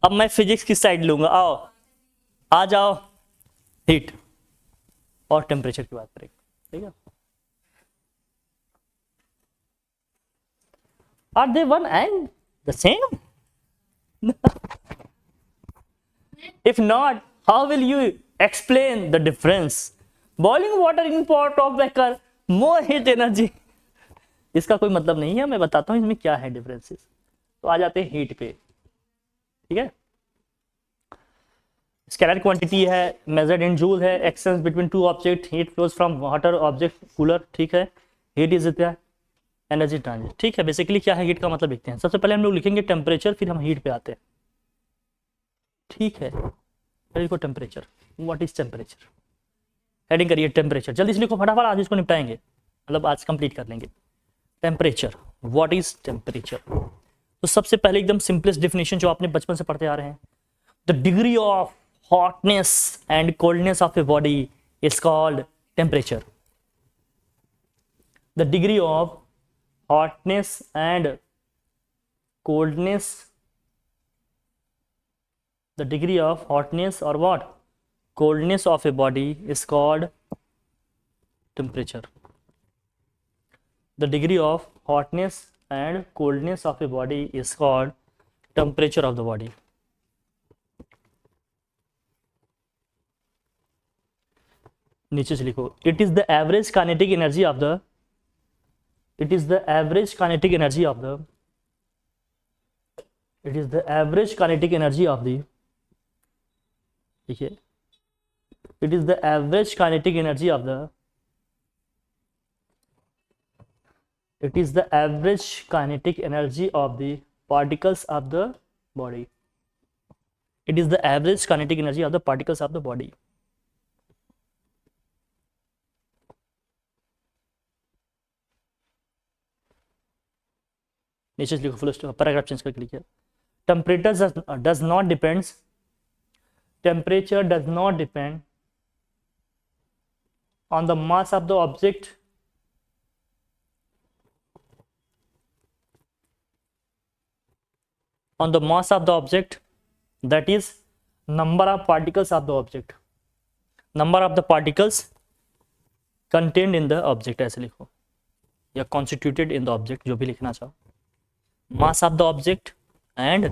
अब मैं फिजिक्स की साइड लूंगा, आओ आ जाओ, हीट और टेम्परेचर की बात करेंगे, ठीक है। Are they one and the same? If not, how will you explain the difference? Boiling water in pot of becker, more heat energy. इसका कोई मतलब नहीं है, मैं बताता हूँ इसमें क्या है डिफरेंसेस। तो आ जाते हैं हीट पे, ठीक है। स्केलर क्वांटिटी है, मेजर्ड इन जूल है, exchange between two object, heat flows from water object cooler, ठीक है। हीट इज एनर्जी ट्रांजिट, ठीक है। बेसिकली क्या है हीट का मतलब लिखते हैं। सबसे पहले हम लोग लिखेंगे टेम्परेचर, फिर हम हीट पे आते हैं, ठीक है। लिखो temperature, what is temperature, heading करिए टेम्परेचर, जल्दी से लिखो फटाफट, आज इसको निपटाएंगे, मतलब आज कंप्लीट कर लेंगे। Temperature, what is temperature. तो सबसे पहले एकदम सिंपलेस्ट डेफिनेशन जो आपने बचपन से पढ़ते आ रहे हैं, the degree of hotness and coldness of a body is called temperature. The degree of hotness and coldness, the degree of hotness or what coldness of a body is called temperature. The degree of hotness and coldness of a body is called temperature of the body. नीचे से लिखो, it is the average kinetic energy of the, it is the average kinetic energy of the, it is the average kinetic energy of the, देखिए, it is the average kinetic energy of the, it is the average kinetic energy of the particles of the body. It is the average kinetic energy of the particles of the body. नीचे लिखो, full stop, paragraph change करके लिखिए। Temperature does not depends, temperature does not depend on the mass of the object, on the mass of the object, that is number of particles of the object, number of the particles contained in the object, ऐसे लिखो, या constituted in the object, जो भी लिखना चाहो। mass of the object and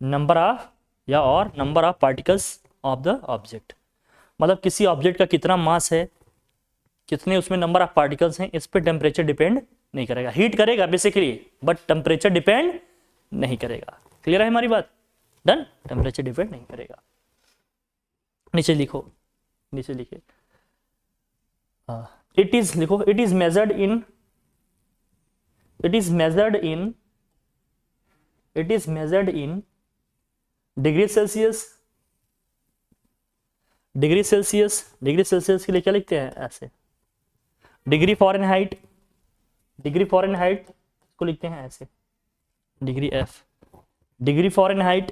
number of, या और number of particles of the object, मतलब किसी ऑब्जेक्ट का कितना मास है, कितने उसमें नंबर ऑफ पार्टिकल्स हैं, इस पे टेम्परेचर डिपेंड नहीं करेगा। हीट करेगा बेसिकली, बट टेम्परेचर डिपेंड नहीं करेगा। क्लियर है हमारी बात? डन। टेम्परेचर डिपेंड नहीं करेगा। नीचे लिखो, नीचे लिखिए, इट इज, लिखो, it is measured in, it is measured in, it is measured in degree Celsius, degree Celsius, degree Celsius के लिए क्या लिखते हैं ऐसे, डिग्री फॉरेनहाइट, डिग्री फॉरेनहाइट को लिखते हैं ऐसे, degree F, degree Fahrenheit,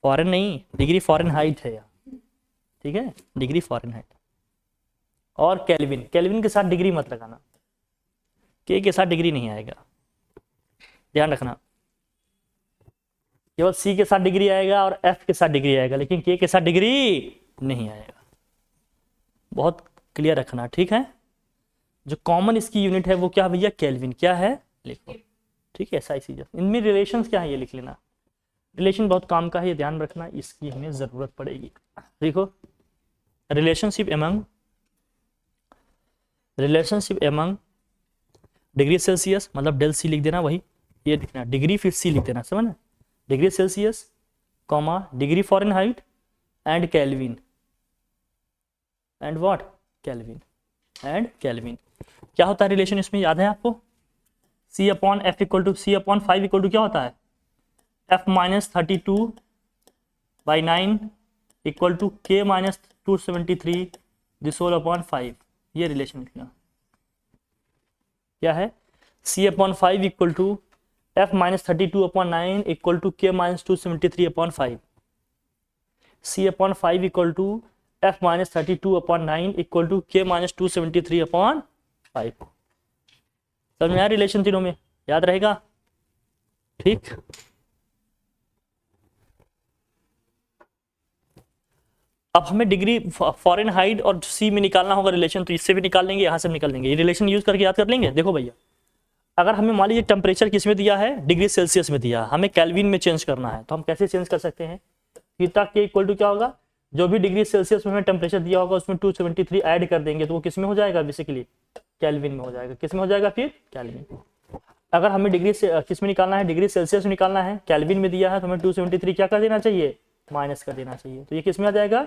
foreign नहीं, डिग्री फॉरेनहाइट है यार, ठीक है, डिग्री फॉरेनहाइट। और केल्विन, केल्विन के साथ डिग्री मत लगाना, के साथ डिग्री नहीं आएगा, ध्यान रखना। केवल सी के साथ डिग्री आएगा और एफ के साथ डिग्री आएगा, लेकिन के साथ डिग्री नहीं आएगा। बहुत क्लियर रखना, ठीक है। जो कॉमन इसकी यूनिट है वो क्या भैया, केल्विन। क्या है लिखो, ठीक है, ऐसा ही। इनमें रिलेशंस क्या है ये लिख लेना, रिलेशन बहुत काम का है, ये ध्यान रखना, इसकी हमें जरूरत पड़ेगी। देखो, relationship among, relationship among degree Celsius, मतलब डेल सी लिख देना, वही ये लिखना, डिग्री फिर सी लिख देना, समझ ना, degree celsius comma degree fahrenheit and kelvin, and what, kelvin, and kelvin. क्या होता है रिलेशन इसमें, याद है आपको, C upon f equal to C upon 5 equal to क्या होता है, F minus 32/9 equal to K minus 273 this whole upon 5। ये रिलेशन लिखना क्या है, C upon 5 equal to F minus 32/9 equal to K minus 273/5। C upon 5 equal to F minus 32/9 equal to K minus 273/5। समझ में आया रिलेशन तीनों में, याद रहेगा, ठीक। अब हमें डिग्री फ़ारेनहाइट और सी में निकालना होगा रिलेशन, तो इससे भी निकाल लेंगे, यहाँ से भी निकाल लेंगे, ये रिलेशन यूज करके याद कर लेंगे। देखो भैया, अगर हमें मान लीजिए टेम्परेचर किस में दिया है, डिग्री सेल्सियस में दिया है, हमें केल्विन में चेंज करना है, तो हम कैसे चेंज कर सकते हैं, थीटा के इक्वल टू क्या होगा, जो भी डिग्री सेल्सियस में हमें टेम्परेचर दिया होगा उसमें 273 ऐड कर देंगे, तो वो किस में हो जाएगा, बेसिकली केल्विन में हो जाएगा। किस में हो जाएगा फिर, केल्विन। अगर हमें डिग्री से किस में निकालना है, डिग्री सेल्सियस में निकालना है, केल्विन में दिया है, तो हमें 273 क्या कर देना चाहिए, माइनस कर देना चाहिए, तो ये किस में आ जाएगा,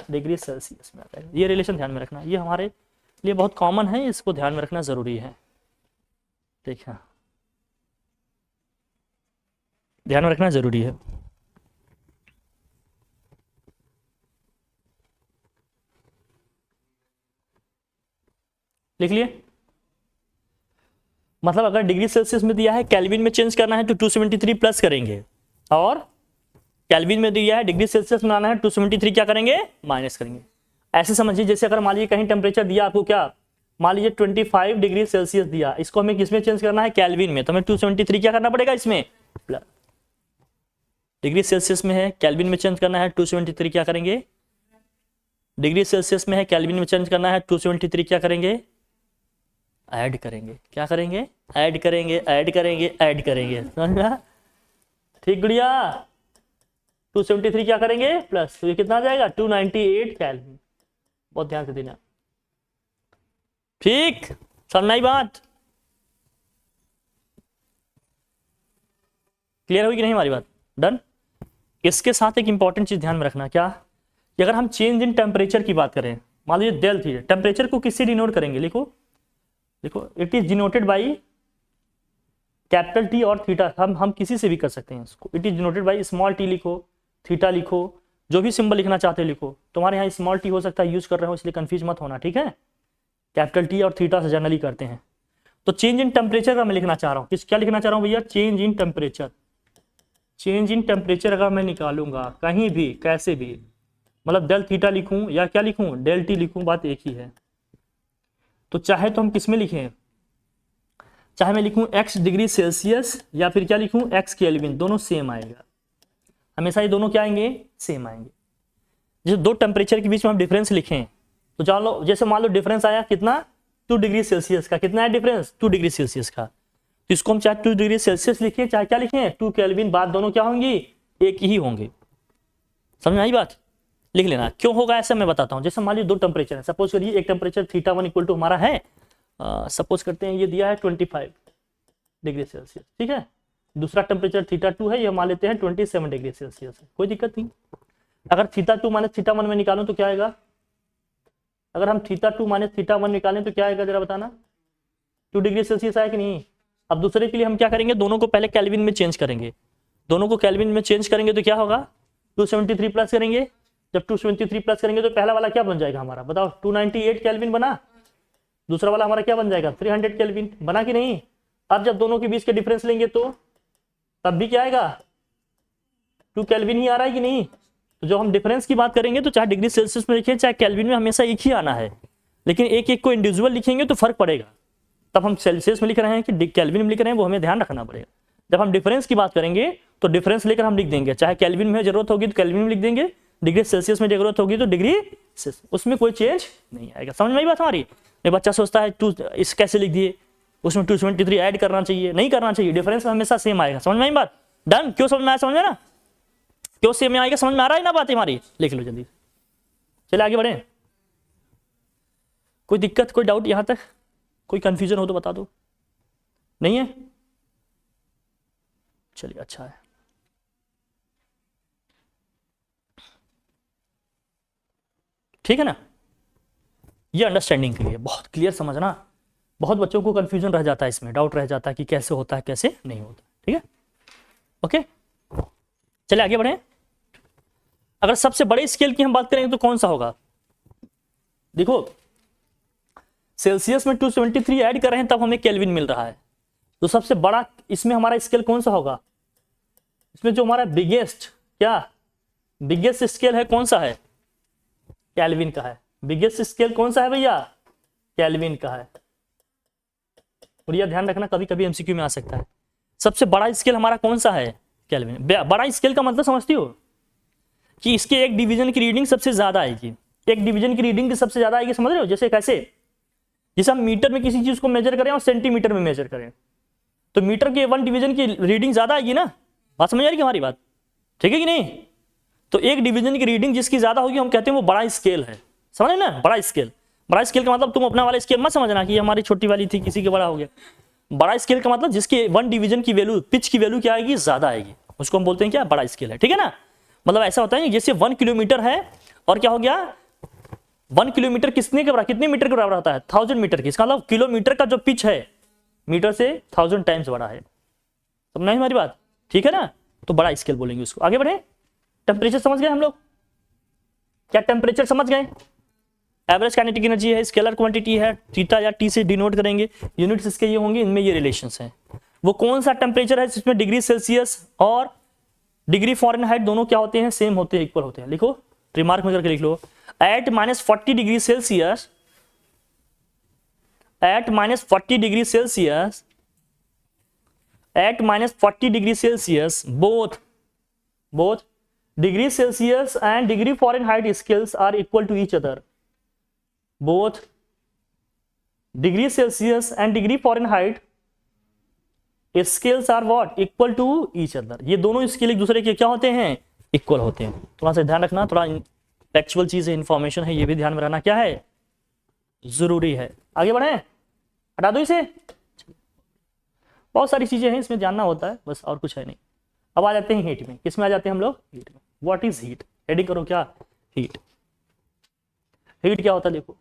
डिग्री सेल्सियस में आ जाएगा। ये रिलेशन ध्यान में रखना, ये हमारे लिए बहुत कॉमन है, इसको ध्यान में रखना जरूरी है। ठीक है, ध्यान में रखना जरूरी है। लिख लिए, मतलब अगर डिग्री सेल्सियस में दिया है, केल्विन में चेंज करना है तो 273 प्लस करेंगे, और केल्विन में दिया है, डिग्री सेल्सियस में आना है, 273 क्या करेंगे, माइनस करेंगे। ऐसे समझिए जैसे अगर मान लीजिए कहीं टेम्परेचर दिया आपको, क्या मान लीजिए 25 डिग्री सेल्सियस दिया, इसको हमें किसमें चेंज करना है, केल्विन में, तो हमें 273 क्या करना पड़ेगा इसमें प्लस। डिग्री सेल्सियस में है, केल्विन में चेंज करना है, 273 क्या करेंगे, डिग्री सेल्सियस में है, केल्विन में चेंज करना है, 273 क्या करेंगे, ऐड करेंगे। क्या करेंगे, ऐड करेंगे, ऐड करेंगे, ऐड करेंगे, समझ में? ठीक गुड़िया, 273 क्या करेंगे प्लस, तो ये कितना आ जाएगा, 298 केल्विन। बहुत ध्यान से देना, ठीक, समझना ही बात, क्लियर हुई कि नहीं हमारी बात, डन। इसके साथ एक इंपॉर्टेंट चीज ध्यान में रखना, क्या कि अगर हम चेंज इन टेम्परेचर की बात करें, मान लीजिए डेल थी, टेम्परेचर को किससे डिनोट करेंगे, लिखो देखो, it is denoted by capital T और थीटा, हम किसी से भी कर सकते हैं इसको, it is denoted by small T लिखो, थीटा लिखो, जो भी सिंबल लिखना चाहते हो लिखो। तुम्हारे यहाँ स्मॉल टी हो सकता है, यूज कर रहे हो इसलिए कंफ्यूज मत होना, ठीक है, कैपिटल टी और थीटा से जनरली करते हैं। तो चेंज इन टेम्परेचर का मैं लिखना चाह रहा हूँ, क्या लिखना चाह रहा हूँ भैया, change in temperature. Change in temperature अगर मैं निकालूंगा कहीं भी कैसे भी, मतलब डेल थीटा लिखूं या क्या लिखूं, डेल टी लिखूं, बात एक ही है। तो चाहे तो हम किस में लिखें, चाहे मैं लिखूं x डिग्री सेल्सियस या फिर क्या लिखूं x केल्विन, दोनों सेम आएगा, हमेशा ये दोनों क्या आएंगे, सेम आएंगे। जैसे दो टेम्परेचर के बीच में हम डिफरेंस लिखें, तो जान लो, जैसे मान लो डिफरेंस आया कितना, 2 डिग्री सेल्सियस का, कितना है डिफरेंस, 2 डिग्री सेल्सियस का, तो इसको हम चाहे 2 डिग्री सेल्सियस लिखें, चाहे क्या लिखें 2 केल्विन, बात दोनों क्या होंगी, एक ही होंगे। समझ में आई बात, लिख लेना। क्यों होगा ऐसा मैं बताता हूँ। जैसे मान लीजिए दो टेम्परेचर है, सपोज करिए एक टेम्परेचर θ1 इक्वल टू हमारा है, सपोज करते हैं ये दिया है 25 डिग्री सेल्सियस, ठीक है। दूसरा टेम्परेचर θ2 है, ये मान लेते हैं 27 डिग्री सेल्सियस है, कोई दिक्कत नहीं। अगर θ2 माइनस θ1 में निकालूं तो क्या आएगा, अगर हम θ2 माइनस θ1 निकालें तो क्या आएगा जरा बताना, 2 डिग्री सेल्सियस आया कि नहीं। अब दूसरे के लिए हम क्या करेंगे, दोनों को पहले केल्विन में चेंज करेंगे, दोनों को केल्विन में चेंज करेंगे तो क्या होगा, 273 प्लस करेंगे, जब 273 प्लस करेंगे तो पहला वाला क्या बन जाएगा हमारा, बताओ 298 केल्विन बना, दूसरा वाला हमारा क्या बन जाएगा 300 केल्विन, बना कि नहीं। अब जब दोनों के बीच के डिफरेंस लेंगे तो तब भी क्या आएगा, 2 केल्विन ही आ रहा है कि नहीं। तो जब हम डिफरेंस की बात करेंगे तो चाहे डिग्री सेल्सियस में लिखें चाहे केल्विन में, हमेशा एक ही आना है, लेकिन एक एक को इंडिविजुअल लिखेंगे तो फर्क पड़ेगा। तब हम सेल्सियस में लिख रहे हैं कि केल्विन में लिख रहे हैं, वो हमें ध्यान रखना पड़ेगा। जब हम डिफरेंस की बात करेंगे तो डिफरेंस लेकर हम लिख देंगे, चाहे केल्विन में जरूरत होगी तो केल्विन में लिख देंगे, डिग्री सेल्सियस में जरूरत होगी तो डिग्री सेल्सियस, उसमें कोई चेंज नहीं आएगा। समझ में आई बात हमारी। ये बच्चा सोचता है टू इस कैसे लिख दिए, उसमें 273 ऐड करना चाहिए, नहीं करना चाहिए, डिफरेंस में हमेशा सेम आएगा। समझ में आई बात, डन। क्यों समझ में आया, समझ में ना, क्यों सेम में आएगा, समझ में आ रहा है ना बात हमारी, लिख लो जल्दी। चले आगे बढ़े, कोई दिक्कत कोई डाउट यहां तक, कोई कंफ्यूजन हो तो बता दो, नहीं है, चलिए अच्छा है। ठीक है ना, ये अंडरस्टैंडिंग के लिए बहुत क्लियर समझना, बहुत बच्चों को कंफ्यूजन रह जाता है, इसमें डाउट रह जाता है कि कैसे होता है कैसे नहीं होता। ठीक है, ओके, चलिए आगे बढ़े। अगर सबसे बड़े स्केल की हम बात करेंगे तो कौन सा होगा, देखो सेल्सियस में 273 ऐड कर रहे हैं तब हमें केल्विन मिल रहा है, तो सबसे बड़ा इसमें हमारा स्केल कौन सा होगा, इसमें जो हमारा बिगेस्ट बिगेस्ट स्केल है कौन सा है, केल्विन का है। बिगेस्ट स्केल कौन सा है भैया, केल्विन का है। और यह ध्यान रखना कभी कभी एमसीक्यू में आ सकता है, सबसे बड़ा स्केल हमारा कौन सा है, केल्विन। बड़ा स्केल का मतलब समझती हो कि इसके एक डिवीजन की रीडिंग सबसे ज्यादा आएगी, एक डिवीजन की रीडिंग की सबसे ज्यादा आएगी, समझ रहे हो? जैसे कैसे, जैसे हम मीटर में किसी चीज को मेजर करें और सेंटीमीटर में मेजर करें, तो मीटर के 1 डिवीजन की रीडिंग ज्यादा आएगी ना, बात समझ आ रही है हमारी बात, ठीक है कि नहीं? तो एक डिवीजन की रीडिंग जिसकी ज्यादा होगी हम कहते हैं वो बड़ा स्केल है, समझ ना? बड़ा स्केल, बड़ा स्केल का मतलब तुम अपना वाला स्केल मत समझना कि हमारी छोटी वाली थी किसी के बड़ा हो गया। बड़ा स्केल का मतलब जिसके 1 डिवीजन की वैल्यू, पिच की वैल्यू क्या आएगी, ज्यादा आएगी, उसको हम बोलते हैं क्या, बड़ा स्केल है, ठीक है ना? मतलब ऐसा होता है जैसे 1 किलोमीटर है और क्या हो गया, 1 किलोमीटर कितने के बराबर, कितने मीटर के बराबर होता है, 1000 मीटर की। इसका मतलब किलोमीटर का जो पिच है मीटर से 1000 टाइम्स बड़ा है, समझना है हमारी बात, ठीक है ना? तो बड़ा स्केल बोलेंगे उसको। आगे बढ़े, टेम्परेचर समझ गए हम लोग, क्या टेम्परेचर समझ गए? एवरेज काइनेटिक एनर्जी है, स्केलर क्वांटिटी है, थीटा या टी से डिनोट करेंगे, यूनिट्स इसके ये होंगे, इनमें ये रिलेशंस हैं। वो कौन सा टेम्परेचर है जिसमें डिग्री सेल्सियस और डिग्री फ़ारेनहाइट दोनों क्या होते हैं, सेम होते हैं, इक्वल होते हैं। लिखो, रिमार्क में करके लिख लो, at -40 degree Celsius, at -40 degree Celsius, at -40 degree Celsius, both degree Celsius and degree Fahrenheit scales are equal to each other. Both degree Celsius and degree Fahrenheit scales are what? Equal to each other. ये दोनों scale एक दूसरे के क्या होते हैं, equal होते हैं। थोड़ा सा ध्यान रखना, थोड़ा फैक्चुअल चीज है, इंफॉर्मेशन है, ये भी ध्यान में रहना क्या है, जरूरी है। आगे बढ़े, हटा दो इसे, बहुत सारी चीजें हैं इसमें जानना होता है, बस और कुछ है नहीं। अब आ जाते हैं हीट में, किस में आ जाते हैं हम लोग, हीट में। व्हाट इज हीट, हेडिंग करो क्या, हीट। हीट क्या होता है, देखो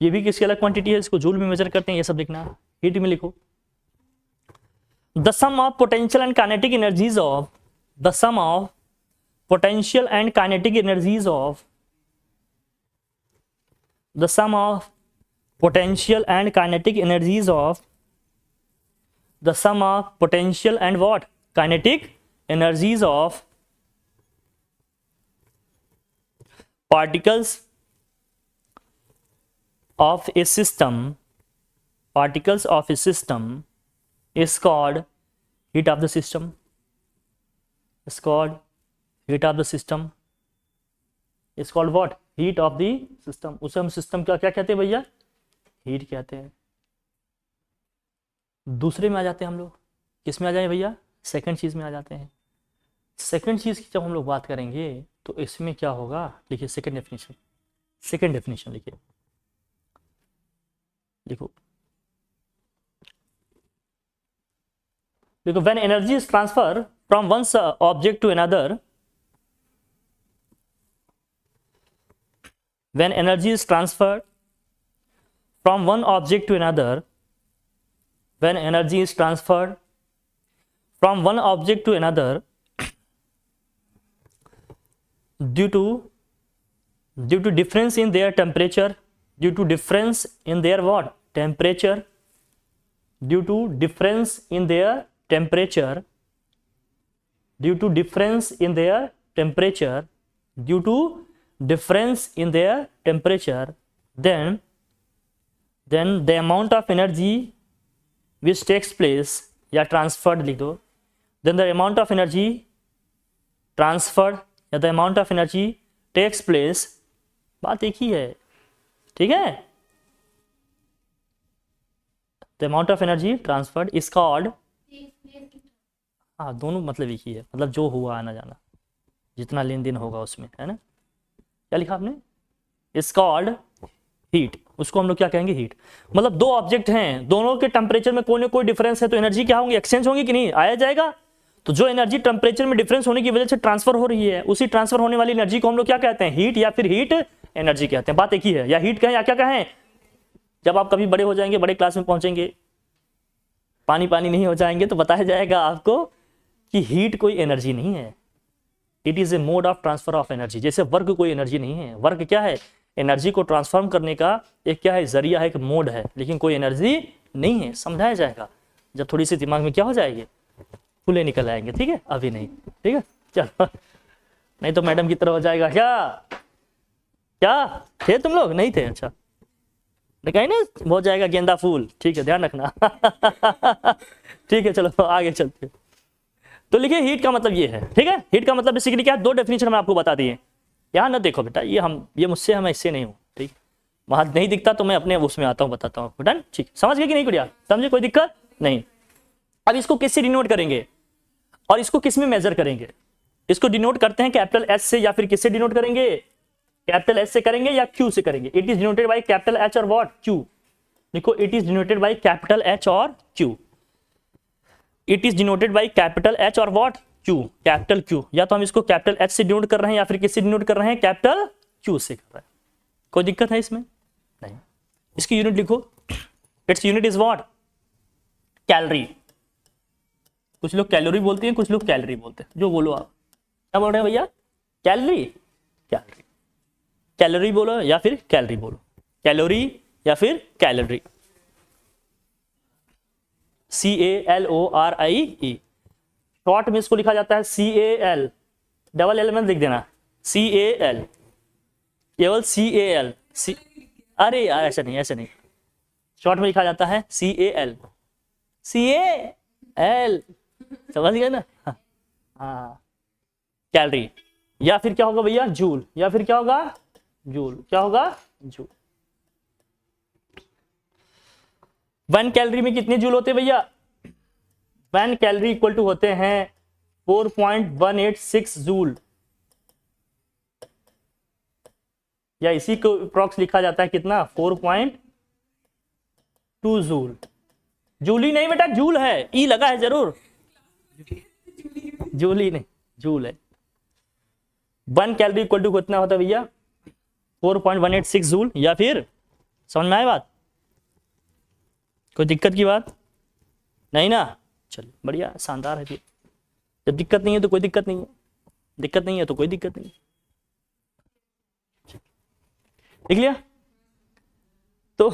ये भी किसकी अलग क्वांटिटी है, इसको जूल में मेजर करते हैं, ये सब लिखना। हीट में लिखो, the sum of potential and kinetic energies of, the sum of potential and kinetic energies of, the sum of potential and kinetic energies of, the sum of potential and what, kinetic energies of particles of a system, particles of a system is called heat of the system, is called heat of the system, is called what, heat of the system. उसे हम system का क्या कहते हैं भैया, heat कहते हैं। दूसरे में आ जाते हैं हम लोग, किस में आ जाए भैया, सेकंड चीज में आ जाते हैं। सेकंड चीज की जब हम लोग बात करेंगे तो इसमें क्या होगा, लिखिए सेकंड डेफिनेशन, सेकंड डेफिनेशन लिखिए, लिखो, देखो, when energy is transfer from one object to another, when energy is transferred from one object to another, when energy is transferred from one object to another due to difference in their temperature, due to difference in their what, temperature, due to difference in their temperature, due to difference in their temperature, due to difference in their temperature, then the amount of energy which takes place, या transferred लिख दो, then the amount of energy transferred या the amount of energy takes place, बात एक ही है, ठीक है? the amount of energy transferred is called, हाँ दोनों मतलब एक ही है, मतलब जो हुआ आना जाना, जितना लेन देन होगा उसमें, है ना? क्या लिखा आपने, इज कॉल्ड हीट, उसको हम लोग क्या कहेंगे, हीट। मतलब दो ऑब्जेक्ट हैं, दोनों के टेम्परेचर में कोई ना कोई डिफरेंस है, तो एनर्जी क्या होंगी, एक्सचेंज होंगी कि नहीं, आया जाएगा। तो जो एनर्जी टेम्परेचर में डिफरेंस होने की वजह से ट्रांसफर हो रही है, उसी ट्रांसफर होने वाली एनर्जी को हम लोग क्या कहते हैं, हीट या फिर हीट एनर्जी कहते हैं। बात एक ही है, या हीट कहें या क्या कहें। जब आप कभी बड़े हो जाएंगे, बड़े क्लास में पहुंचेंगे, पानी पानी नहीं हो जाएंगे, तो बताया जाएगा आपको कि हीट कोई एनर्जी नहीं है, it is a mode of transfer of energy. जैसे वर्क कोई एनर्जी नहीं है, वर्क क्या है, एनर्जी को ट्रांसफॉर्म करने का एक क्या है, जरिया है, एक मोड है, लेकिन कोई एनर्जी नहीं है। समझाया जाएगा जब थोड़ी सी दिमाग में क्या हो जाएगी, फुले निकल आएंगे, ठीक है, अभी नहीं, ठीक है, चलो, नहीं तो मैडम की तरह हो जाएगा। क्या क्या थे तुम लोग, नहीं थे, अच्छा कहीं ना हो जाएगा गेंदा फूल, ठीक है ध्यान रखना। ठीक है चलो आगे चलते हैं। तो लिखिए हीट का मतलब ये है, ठीक है। हीट का मतलब बेसिकली क्या है, दो डेफिनेशन हम आपको बता दिए। यहाँ ना देखो बेटा, ये मुझसे हम इससे नहीं हूँ, ठीक। वहां नहीं दिखता तो मैं अपने उसमें आता हूँ, बताता हूँ आपको। डन, ठीक, समझ गए कि नहीं गुड़िया, समझे, कोई दिक्कत नहीं। अब इसको किससे डिनोट करेंगे और इसको किस में मेजर करेंगे? इसको डिनोट करते हैं कैपिटल एच से, या फिर किससे डिनोट करेंगे? कैपिटल एच से करेंगे या क्यू से करेंगे? It is denoted by capital H और व्हाट, क्यू। देखो it is denoted by capital H और Q. It is denoted by capital H और व्हाट, क्यू, कैपिटल क्यू। या तो हम इसको कैपिटल एच से डिनोट कर रहे हैं या फिर किससे डिनोट कर रहे हैं? कैपिटल क्यू से कर रहे हैं। कोई दिक्कत है इसमें? नहीं। इसकी यूनिट लिखो, its unit is what, calorie. कुछ लोग कैलोरी बोलते हैं, कुछ लोग कैलोरी बोलते हैं, जो बोलो आप। क्या बोल रहे हैं भैया? कैलोरी, कैलोरी, कैलोरी बोलो या फिर कैलोरी बोलो, कैलोरी या फिर कैलोरी। CALORIE, शॉर्ट में इसको लिखा जाता है CAL, डबल एल में लिख देना CAL, केवल CAL। अरे यार ऐसा नहीं, ऐसा नहीं, शॉर्ट में लिखा जाता है CAL, CAL, समझ गए ना? हाँ, कैलोरी। या फिर क्या होगा भैया? जूल। या फिर क्या होगा? जूल। क्या होगा? जूल। 1 कैलोरी में कितने जूल होते हैं भैया? 1 कैलोरी इक्वल टू होते हैं 4.186 जूल, या इसी को अप्रॉक्स लिखा जाता है कितना? 4.2 जूल। जूली नहीं बेटा, जूल है, ई लगा है जरूर, जूली नहीं, जूल है। 1 कैलोरी इक्वल टू कितना होता है भैया? 4.186 जूल। या फिर समझ में आए बात? कोई दिक्कत की बात नहीं ना? चलिए बढ़िया, शानदार है। फिर जब दिक्कत नहीं है तो कोई दिक्कत नहीं है, दिक्कत नहीं है तो कोई दिक्कत नहीं। देख लिया? तो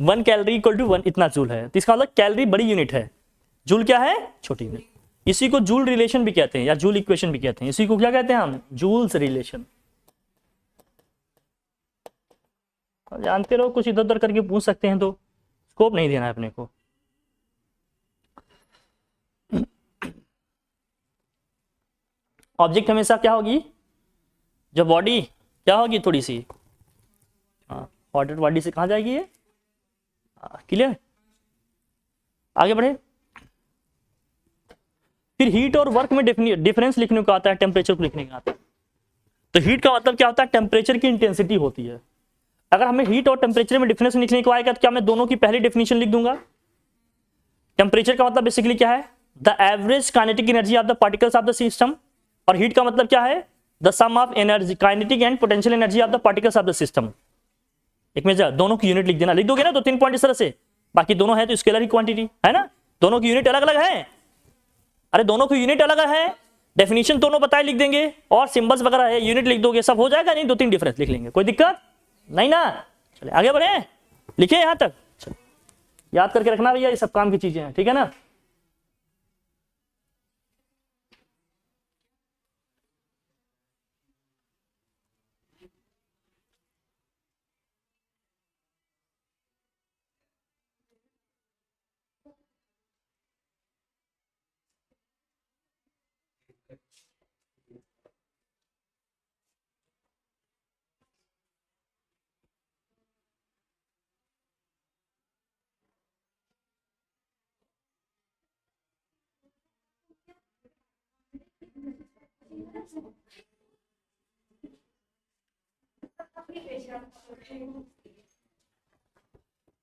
1 कैलोरी इक्वल टू 1 इतना जूल है, तो इसका मतलब कैलोरी बड़ी यूनिट है, जूल क्या है? छोटी यूनिट। इसी को जूल रिलेशन भी कहते हैं या जूल इक्वेशन भी कहते हैं। इसी को क्या कहते हैं हम? Joule's relation. जानते रहो, कुछ इधर उधर करके पूछ सकते हैं तो स्कोप नहीं देना है अपने को। ऑब्जेक्ट हमेशा क्या होगी? जो बॉडी क्या होगी? थोड़ी सी ऑर्डर बॉडी से कहाँ जाएगी ये? क्लियर? आगे बढ़े। फिर हीट और वर्क में डिफरेंस लिखने को आता है, टेम्परेचर को लिखने का आता है। तो हीट का मतलब क्या होता है? टेम्परेचर की इंटेंसिटी होती है। अगर हमें हीट और टेम्परेचर में डिफरेंस लिखने को आएगा तो क्या मैं दोनों की पहली डेफिनेशन लिख दूंगा? टेम्परेचर का मतलब बेसिकली क्या है? The average kinetic energy of the particles of the system. और हीट का मतलब क्या है? The sum of energy, kinetic and potential energy of the particles of the system. एक में दोनों की यूनिट लिख देना, लिख दोगे ना तो 3 पॉइंट इस तरह से। बाकी दोनों है तो स्केलर ही क्वांटिटी है ना, दोनों की यूनिट अलग अलग है। अरे दोनों की यूनिट अलग है, डेफिनेशन दोनों बताए लिख देंगे, और सिंबल्स वगैरह है, यूनिट लिख दोगे, सब हो जाएगा। नहीं 2-3 डिफरेंस लिख लेंगे, कोई दिक्कत नहीं ना। चलिए आगे बढ़े, लिखे यहां तक। चलिए याद करके रखना भैया, ये सब काम की चीजें हैं, ठीक है ना।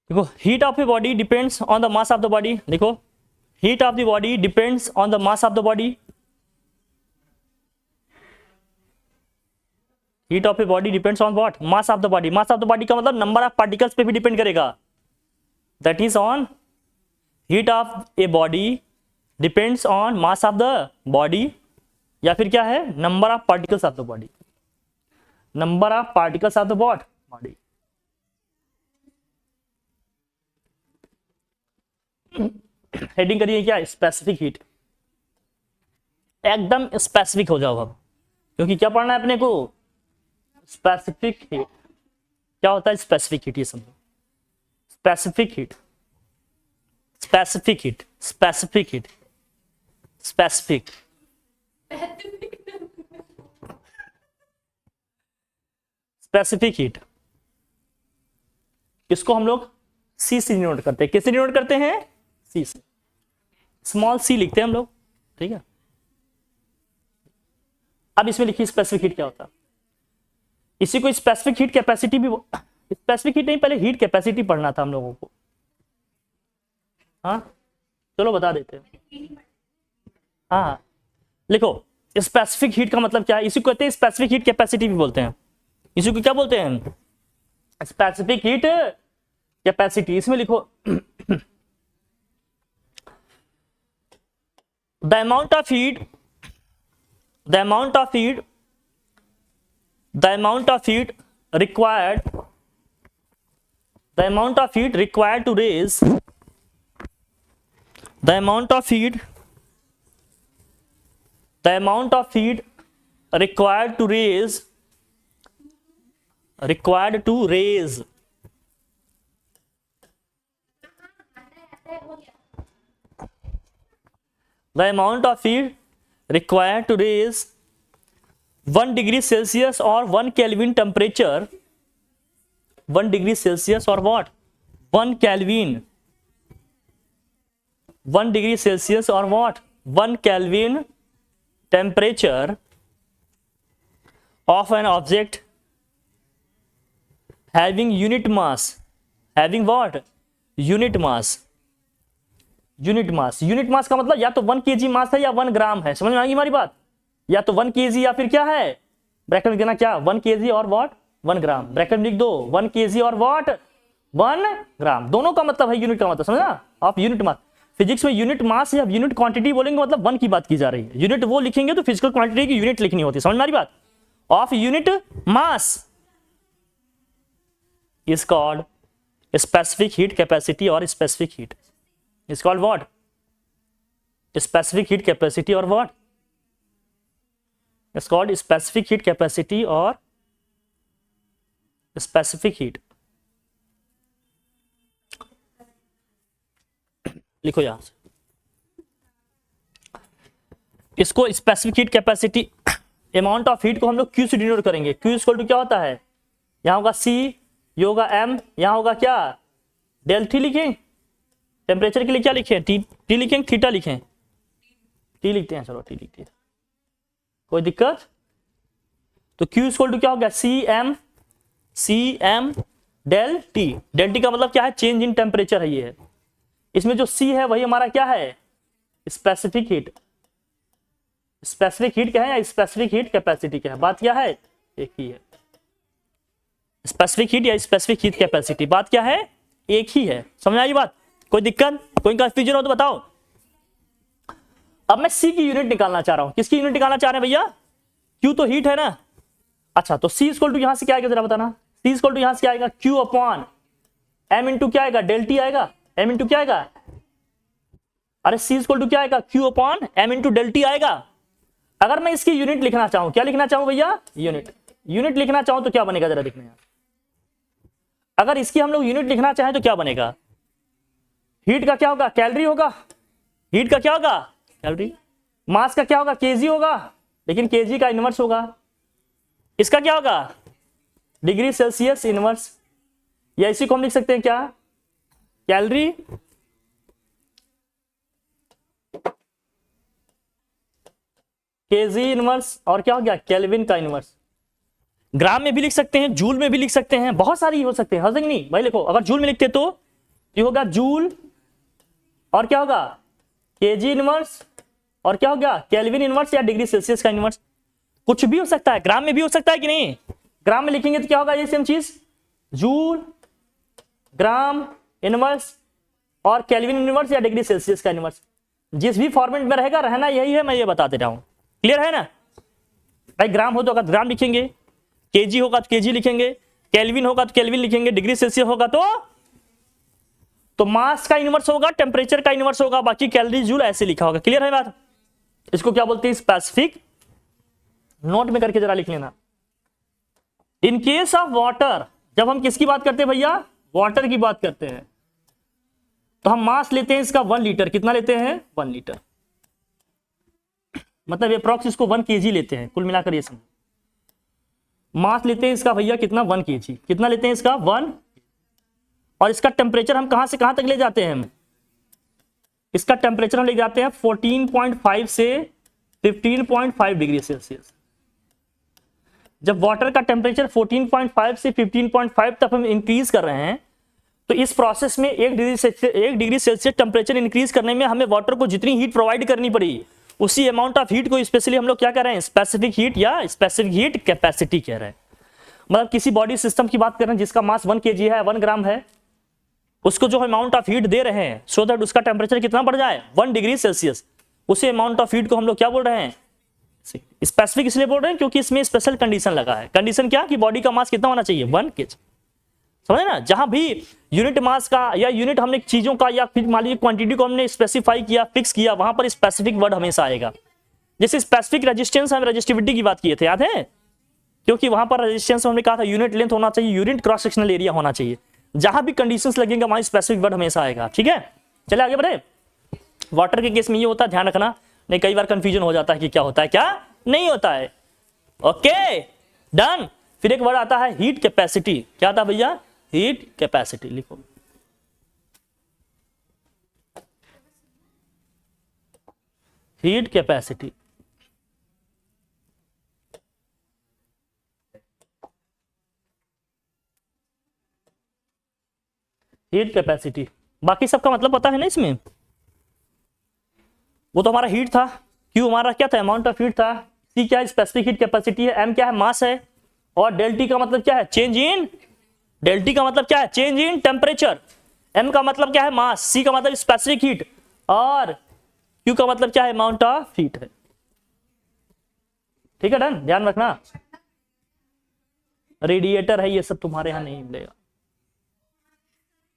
देखो heat of a body depends on the mass of the body. देखो heat of the body depends on the mass of the body. Heat of a body depends on what? Mass of the body. Mass of the body का मतलब number of particles पे भी depend करेगा। That is on heat of a body depends on mass of the body, या फिर क्या है? Number of particles of the body. Number of particles of the body. Heading करिए क्या? Specific heat. एकदम स्पेसिफिक हो जाओ अब, क्योंकि क्या पढ़ना है अपने को? Specific heat. क्या होता है स्पेसिफिक हीट, ये समझो। Specific heat, specific heat, specific heat, specific, specific heat, इसको हम लोग सी से डिनोट करते हैं। किससे डिनोट करते हैं? सी से, स्मॉल सी लिखते हैं हम लोग, ठीक है। अब इसमें लिखिए स्पेसिफिक हीट क्या होता है। इसी को स्पेसिफिक हीट कैपेसिटी भी, स्पेसिफिक हीट नहीं, पहले हीट कैपेसिटी पढ़ना था हम लोगों को। हाँ चलो बता देते हैं। हाँ लिखो, स्पेसिफिक हीट का मतलब क्या है? इसी को कहते हैं स्पेसिफिक हीट कैपेसिटी भी बोलते हैं। इसी को क्या बोलते हैं? Specific heat capacity. इसमें लिखो the amount of heat, the amount of heat, the amount of heat required, the amount of heat required to raise, the amount of heat, the amount of heat required to raise, required to raise, the amount of heat required to raise 1 degree Celsius or 1 Kelvin temperature, 1 degree Celsius or what? 1 Kelvin, 1 degree Celsius or what? 1 Kelvin temperature of an object having unit mass, having what? Unit mass, unit mass. Unit mass का मतलब या तो 1 kg मास है या 1 ग्राम है। समझ में आएगी हमारी बात? या तो 1 kg या फिर क्या है, ब्रैकेट में देना क्या, 1 kg और व्हाट 1 ग्राम, ब्रैकेट में लिख दो 1 kg और व्हाट 1 ग्राम। दोनों का मतलब है यूनिट का मतलब, समझा आप? यूनिट मास, फिजिक्स में यूनिट मास या यूनिट क्वांटिटी बोलेंगे मतलब 1 की बात की जा रही है। यूनिट वो लिखेंगे तो फिजिकल क्वांटिटी की यूनिट लिखनी होती है। समझ में आ रही बात? Of unit mass is called specific heat capacity और specific heat is called what? Specific heat capacity or what? It's called specific heat capacity or specific heat. लिखो यहां से, इसको specific heat capacity, amount of heat को हम लोग Q से denote करेंगे। Q इक्वल टू क्या होता है? यहां होगा C, ये होगा M, यहां होगा क्या डेल T लिखें। टेम्परेचर के लिए क्या लिखें? टी लिखें, थीटा लिखें, टी लिखते हैं, चलो टी लिखते हैं, कोई दिक्कत? तो Q इक्वल टू क्या हो गया? C m del t. Del t का मतलब क्या है? चेंज इन टेम्परेचर है ये है। इसमें जो C है वही हमारा क्या है? Specific heat. स्पेसिफिक हीट क्या है या स्पेसिफिक हीट कैपेसिटी क्या है? बात क्या है? एक ही है। स्पेसिफिक हीट या स्पेसिफिक हीट कैपेसिटी, बात क्या है? एक ही है। समझ आई बात? कोई दिक्कत, कोई कंफ्यूजन हो तो बताओ। अब मैं सी की यूनिट निकालना चाह रहा हूं। किसकी यूनिट निकालना चाह रहे हैं भैया? क्यू तो हीट है ना। अच्छा तो सी इक्वल टू यहां से क्या आएगा जरा बताना। सी इक्वल टू यहां से क्या आएगा? क्यू अपॉन एम इंटू क्या आएगा? डेल टी आएगा। एम इंटू क्या आएगा? अरे सी इक्वल टू क्या आएगा? Q upon m into del t आएगा। अगर मैं इसकी यूनिट लिखना चाहूं, क्या लिखना चाहूं भैया? यूनिट। यूनिट लिखना चाहूं तो क्या बनेगा जरा देखना यार। अगर इसकी हम लोग यूनिट लिखना चाहें तो क्या बनेगा? हीट का क्या होगा? कैलोरी होगा। हीट का क्या होगा? कैलोरी। मास का क्या होगा? केजी होगा, लेकिन केजी का इनवर्स होगा। इसका क्या होगा? Degree Celsius inverse. या इसी को हम लिख सकते हैं क्या? कैलोरी केजी इनवर्स, और क्या हो गया? केल्विन का इनवर्स। ग्राम में भी लिख सकते हैं, जूल में भी लिख सकते हैं, बहुत सारी हो सकते हैं। हजम नहीं भाई, लिखो अगर जूल में लिखते तो ये होगा जूल, और क्या होगा? केजी इनवर्स, और क्या हो गया? केल्विन इनवर्स या डिग्री सेल्सियस का इनवर्स। कुछ भी हो सकता है, ग्राम में भी हो सकता है कि नहीं? ग्राम में लिखेंगे तो क्या होगा? ये सेम चीज, जूल, ग्राम इनवर्स और केल्विन इनवर्स या डिग्री सेल्सियस का इनवर्स। जिस भी फॉर्मेट में रहेगा, रहना यही है, मैं ये बताते रहा हूं। क्लियर है ना भाई? ग्राम हो तो अगर ग्राम लिखेंगे, केजी होगा तो केजी लिखेंगे, केल्विन होगा तो केल्विन लिखेंगे, डिग्री सेल्सियस होगा तो मास का इनवर्स होगा, टेम्परेचर का इनवर्स होगा, बाकी कैलोरी जूल ऐसे लिखा होगा। क्लियर है बात? इसको क्या बोलते हैं? स्पेसिफिक। नोट में करके जरा लिख लेना। इन केस ऑफ वाटर, जब हम किसकी बात करते हैं भैया, वाटर की बात करते हैं, तो हम मास लेते हैं इसका 1 लीटर। कितना लेते हैं, 1 लीटर। मतलब अप्रॉक्स इसको 1 kg लेते हैं, कुल मिलाकर ये समझ। मास लेते हैं इसका भैया कितना, 1 kg। कितना लेते हैं इसका, 1। और इसका टेम्परेचर हम कहां से कहां तक ले जाते हैं, हम इसका टेम्परेचर हम ले जाते हैं 14.5 से 15.5 डिग्री सेल्सियस। जब वाटर का टेम्परेचर 14.5 से 15.5 तक हम इंक्रीज कर रहे हैं, तो इस प्रोसेस में 1 डिग्री सेल्सियस टेम्परेचर इंक्रीज करने में हमें वाटर को जितनी हीट प्रोवाइड करनी पड़ी, उसी अमाउंट ऑफ हीट को स्पेशली हम लोग क्या कह रहे हैं, स्पेसिफिक हीट या स्पेसिफिक हीट कैपेसिटी कह रहे हैं। मतलब किसी बॉडी सिस्टम की बात कर रहे हैं जिसका मास 1 kg है, 1 ग्राम है, उसको जो अमाउंट ऑफ हीट दे रहे हैं सो दैट उसका टेम्परेचर कितना बढ़ जाए, 1 डिग्री सेल्सियस, उसी अमाउंट ऑफ हीट को हम लोग क्या बोल रहे हैं, स्पेसिफिक। इसलिए बोल रहे हैं क्योंकि इसमें स्पेशल कंडीशन लगा है। कंडीशन क्या, कि बॉडी का मास कितना होना चाहिए, 1 kg। समझे ना, जहां भी यूनिट मास का या यूनिट हमने चीजों का या फिर मान लीजिए क्वांटिटी को हमने स्पेसिफाई किया, फिक्स किया, वहां पर स्पेसिफिक वर्ड हमेशा आएगा। जैसे स्पेसिफिक रेजिस्टेंस, हम रेजिस्टिविटी की बात किए थे, याद है, क्योंकि वहां पर रेजिस्टेंस हमने कहा था यूनिट लेंथ होना चाहिए, यूनिट क्रॉस सेक्शनल एरिया होना चाहिए। जहां भी कंडीशंस लगेंगे वहां स्पेसिफिक वर्ड हमेशा आएगा। ठीक है, चले आगे बढ़े। वाटर के केस में ये होता है, ध्यान रखना, नहीं कई बार कंफ्यूजन हो जाता है कि क्या होता है क्या नहीं होता है। Okay done. फिर एक वर्ड आता है हीट कैपेसिटी। क्या आता है भैया, हीट कैपेसिटी। लिखो हीट कैपेसिटी। हीट कैपेसिटी, बाकी सबका मतलब पता है ना इसमें। वो तो हमारा हीट था, क्यू हमारा क्या था, अमाउंट ऑफ हीट था, सी क्या है, स्पेसिफिक हीट कैपेसिटी है, एम क्या है, मास है, और डेल टी का मतलब क्या है, चेंज इन, डेल टी का मतलब क्या है, चेंज इन टेम्परेचर, एम का मतलब क्या है, मास, सी का मतलब स्पेसिफिक हीट, और क्यू का मतलब क्या है, अमाउंट ऑफ हीट है। ठीक है डन, ध्यान रखना। रेडिएटर है ये सब, तुम्हारे यहां नहीं मिलेगा,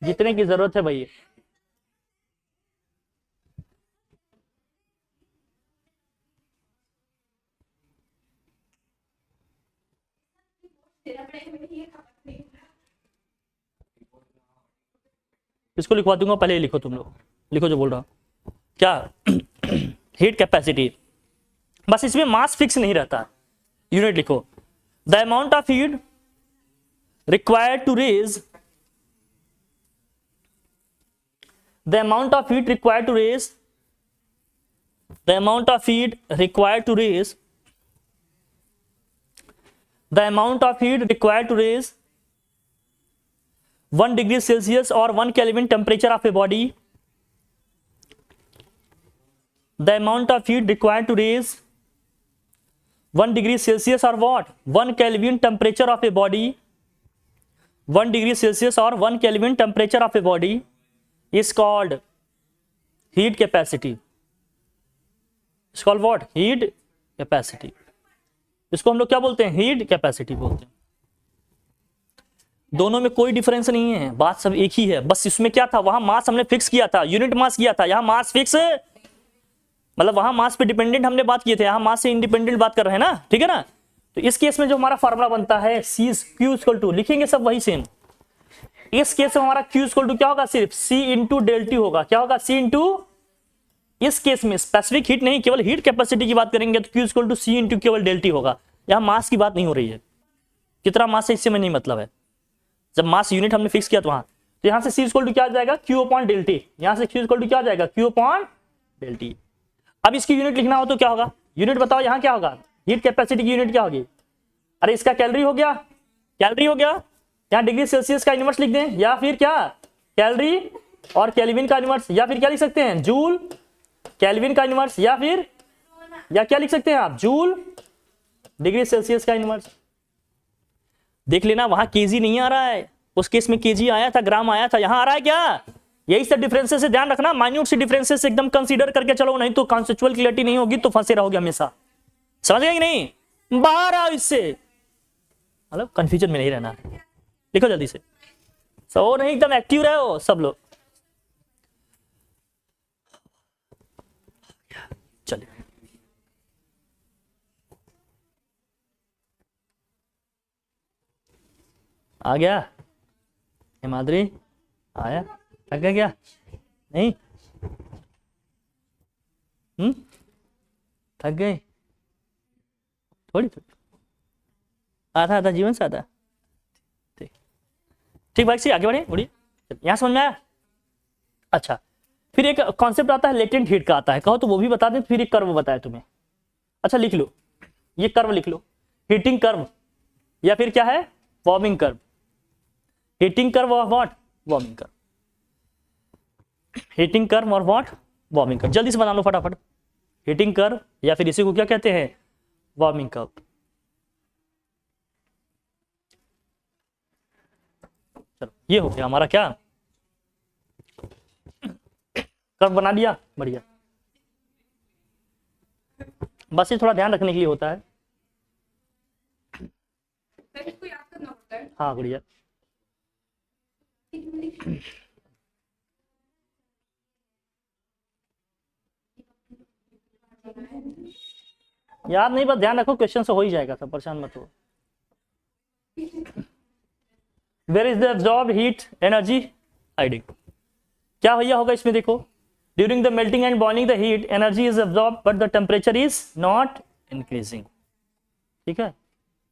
जितने की जरूरत है भाई। इसको लिखवा दूंगा, पहले लिखो तुम लोग, लिखो जो बोल रहा हूं क्या। हीट कैपेसिटी, बस इसमें मास फिक्स नहीं रहता, यूनिट लिखो। The amount of heat required to raise, the amount of heat required to raise, the amount of heat required to raise, the amount of heat required to raise 1 degree Celsius or 1 Kelvin temperature of a body, the amount of heat required to raise 1 degree Celsius or what, 1 Kelvin temperature of a body, 1 degree Celsius or 1 Kelvin temperature of a body is called heat capacity. It's called what? Heat capacity. इसको हम लोग क्या बोलते हैं, heat capacity बोलते हैं। दोनों में कोई डिफरेंस नहीं है, बात सब एक ही है, बस इसमें क्या था, वहां मास हमने फिक्स किया था, यूनिट मास किया था, यहां मास फिक्स, मतलब वहां मास पे डिपेंडेंट हमने बात किए थे, यहां मास से इंडिपेंडेंट बात कर रहे हैं ना। ठीक है ना, तो इस केस में जो हमारा फॉर्मूला बनता है सी क्यू इक्वल टू, लिखेंगे सब वही सेम। इस केस में हमारा Q इक्वल टू क्या होगा, सिर्फ C इंटू डेल टी होगा। क्या होगा, C इंटू, इस केस में स्पेसिफिक हीट नहीं, केवल हीट कैपेसिटी की बात करेंगे तो Q equal to C into केवल डेल टी होगा। यहां मास की बात नहीं हो रही है, कितना मास है इससे में नहीं मतलब है, जब मास यूनिट हमने फिक्स किया तो वहां, तो यहां से C इक्वल टू क्या आ जाएगा, Q अपॉन डेल टी, यहां से Q इक्वल टू क्या आ जाएगा, Q अपॉन डेल टी। अब इसकी यूनिट लिखना हो तो क्या होगा, यूनिट बताओ यहां क्या होगा, हीट कैपेसिटी की यूनिट क्या होगी, अरे इसका कैलोरी हो गया, कैलोरी हो गया, यहाँ डिग्री सेल्सियस का इनवर्स लिख दें, या फिर क्या कैलोरी और केल्विन का इनवर्स, या फिर क्या लिख सकते हैं जूल केल्विन का इनवर्स, या फिर या क्या लिख सकते हैं आप, जूल डिग्री सेल्सियस का इनवर्स। देख लेना वहां केजी नहीं आ रहा है, उस केस में केजी आया था, ग्राम आया था, यहां आ रहा है क्या, यही सब डिफरेंसेस से ध्यान रखना, माइन्यूट सी डिफरेंसेस एकदम कंसीडर करके चलो, नहीं तो कॉन्सेप्चुअल क्लियरिटी नहीं होगी तो फंसे रहोगे हमेशा। समझ गए कि नहीं, बाहर आओ इससे, मतलब कंफ्यूजन में नहीं रहना। लिखो जल्दी से, सो नहीं एकदम एक्टिव रहो सब लोग। चलिए आ गया हिमाद्री, आया, थक गया क्या? नहीं, थक गए थोड़ी थोड़ी, आधा आधा जीवन से आता। ठीक ठीक भाई, सी आगे बढ़े, बढ़िए, यहाँ समझ में आया? अच्छा, फिर एक कॉन्सेप्ट आता है लेटेंट हीट का आता है, कहो तो वो भी बता दें, फिर एक कर्व बताया तुम्हें। अच्छा लिख लो, ये कर्व लिख लो, हीटिंग कर्व या फिर क्या है, वार्मिंग कर्व। हीटिंग कर्व और what, warming curve. Heating curve और व्हाट, वार्मिंग कर्व। जल्दी से बना लो फटाफट, हीटिंग कर्व या फिर इसी को क्या कहते हैं, वार्मिंग कर्व। चलो ये हो गया हमारा क्या, कर्व बना दिया, बढ़िया। बस ये थोड़ा ध्यान रखने के लिए होता है, इसको याद करना होता है। हाँ बढ़िया। याद नहीं, बस ध्यान रखो, क्वेश्चन से हो ही जाएगा, सब परेशान मत हो। Where is the absorb heat energy, heading. क्या भैया होगा इसमें, देखो, during the melting and boiling the heat energy is absorb but the temperature is not increasing. ठीक है,